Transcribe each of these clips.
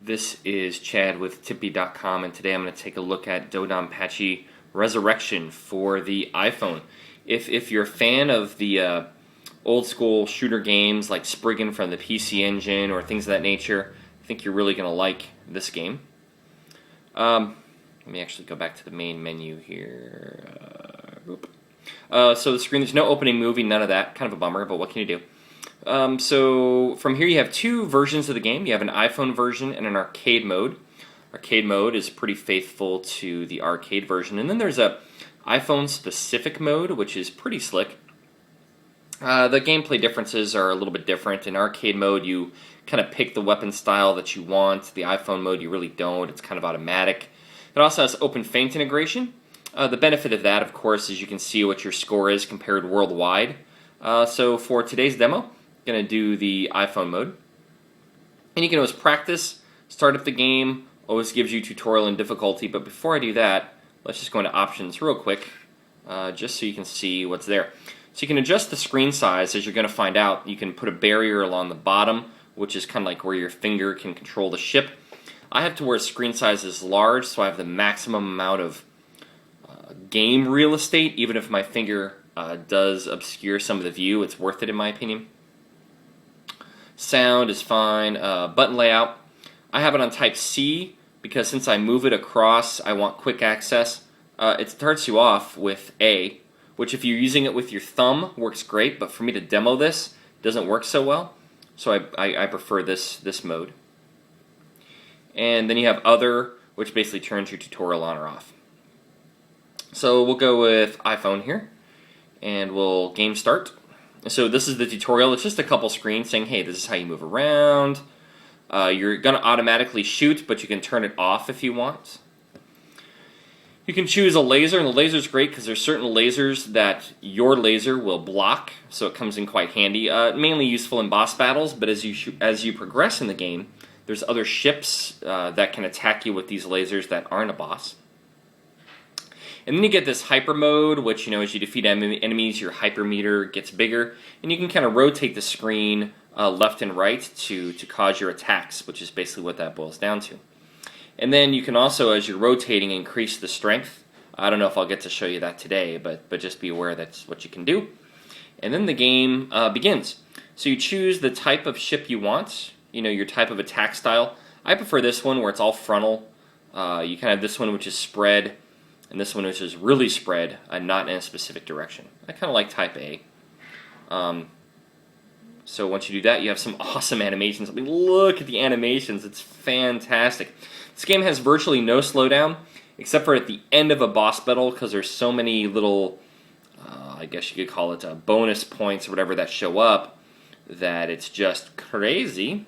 This is Chad with Tippy.com, and today I'm going to take a look at Dodonpachi Resurrection for the iPhone. If you're a fan of the old school shooter games like Spriggan from the PC Engine or things of that nature, I think you're really going to like this game. Let me actually go back to the main menu here. So the screen, there's no opening movie, none of that. Kind of a bummer, but what can you do? So from here you have two versions of the game. You have an iPhone version and an arcade mode. Arcade mode is pretty faithful to the arcade version. And then there's a iPhone specific mode, which is pretty slick. The gameplay differences are a little bit different. In arcade mode, you kind of pick the weapon style that you want. The iPhone mode, you really don't. It's kind of automatic. It also has open feint integration. The benefit of that, of course, is you can see what your score is compared worldwide. So for today's demo, I'm going to do the iPhone mode. And you can always practice, start up the game, always gives you tutorial and difficulty. But before I do that, let's just go into options real quick, just so you can see what's there. So you can adjust the screen size, as you're going to find out. You can put a barrier along the bottom, which is kind of like where your finger can control the ship. I have to where screen size is large, so I have the maximum amount of game real estate. Even if my finger does obscure some of the view, it's worth it in my opinion. Sound is fine. Button layout, I have it on type C because since I move it across, I want quick access. It starts you off with A, which if you're using it with your thumb works great, but for me to demo this, it doesn't work so well. So I prefer this mode. And then you have Other, which basically turns your tutorial on or off. So we'll go with iPhone here, and we'll game start. So this is the tutorial. It's just a couple screens saying, hey, this is how you move around. You're going to automatically shoot, but you can turn it off if you want. You can choose a laser, and the laser is great because there's certain lasers that your laser will block, so it comes in quite handy. Mainly useful in boss battles, but as you progress in the game, there's other ships that can attack you with these lasers that aren't a boss. And then you get this hyper mode, which, as you defeat enemies, your hypermeter gets bigger, and you can kind of rotate the screen left and right to cause your attacks, which is basically what that boils down to. And then you can also, as you're rotating, increase the strength. I don't know if I'll get to show you that today, but just be aware that's what you can do. And then the game begins. So you choose the type of ship you want, your type of attack style. I prefer this one where it's all frontal. You kind of have this one which is spread, and this one which is really spread, not in a specific direction. I kind of like type A. So once you do that, you have some awesome animations. I mean, look at the animations. It's fantastic. This game has virtually no slowdown, except for at the end of a boss battle, because there's so many little, I guess you could call it bonus points or whatever that show up, that it's just crazy.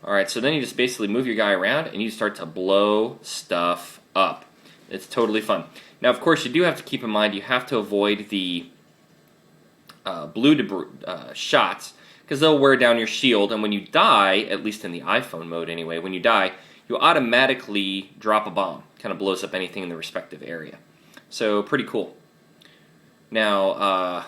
Alright, so then you just basically move your guy around, and you start to blow stuff up. It's totally fun. Now, of course, you do have to keep in mind you have to avoid the blue shots, because they'll wear down your shield, and when you die, at least in the iPhone mode anyway, when you die, you automatically drop a bomb. Kind of blows up anything in the respective area. So, pretty cool. Now,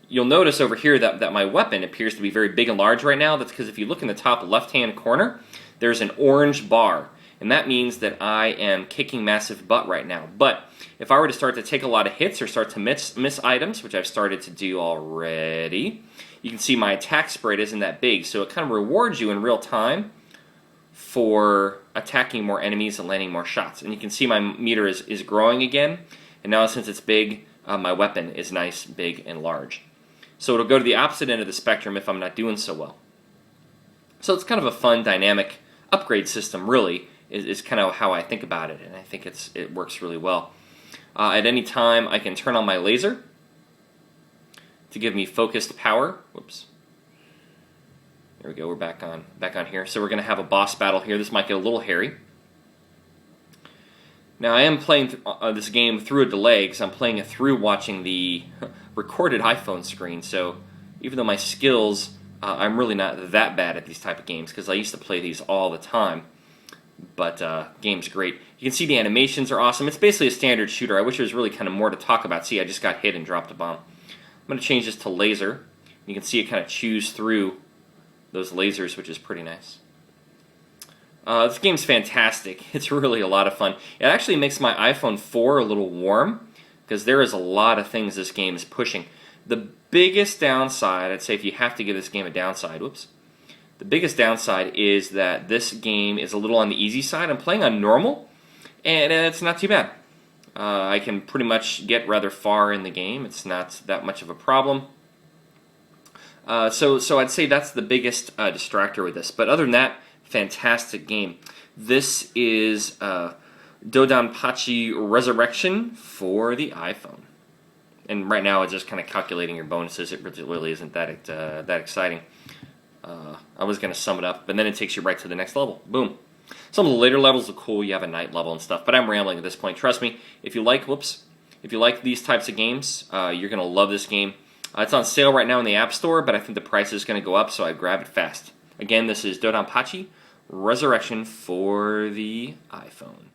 you'll notice over here that my weapon appears to be very big and large right now. That's because if you look in the top left-hand corner, there's an orange bar. And that means that I am kicking massive butt right now. But if I were to start to take a lot of hits or start to miss items, which I've started to do already, you can see my attack spread isn't that big. So it kind of rewards you in real time for attacking more enemies and landing more shots. And you can see my meter is growing again. And now since it's big, my weapon is nice, big, and large. So it'll go to the opposite end of the spectrum if I'm not doing so well. So it's kind of a fun, dynamic upgrade system, really. Is kind of how I think about it, and I think it works really well. At any time, I can turn on my laser to give me focused power. Whoops. There we go. We're back on here. So we're going to have a boss battle here. This might get a little hairy. Now I am playing this game through a delay because I'm playing it through watching the recorded iPhone screen. So even though my skills, I'm really not that bad at these type of games because I used to play these all the time. But game's great. You can see the animations are awesome. It's basically a standard shooter. I wish there was really kind of more to talk about. See, I just got hit and dropped a bomb. I'm going to change this to laser. You can see it kind of chews through those lasers, which is pretty nice. This game's fantastic. It's really a lot of fun. It actually makes my iPhone 4 a little warm, because there is a lot of things this game is pushing. The biggest downside, I'd say if you have to give this game a downside, the biggest downside is that this game is a little on the easy side. I'm playing on normal, and it's not too bad. I can pretty much get rather far in the game. It's not that much of a problem. So I'd say that's the biggest distractor with this. But other than that, fantastic game. This is Dodonpachi Resurrection for the iPhone. And right now it's just kind of calculating your bonuses. It really isn't that exciting. I was going to sum it up, but then it takes you right to the next level. Boom. Some of the later levels are cool. You have a night level and stuff, but I'm rambling at this point. Trust me, if you like these types of games, you're going to love this game. It's on sale right now in the App Store, but I think the price is going to go up, so I grab it fast. Again, this is Dodonpachi Resurrection for the iPhone.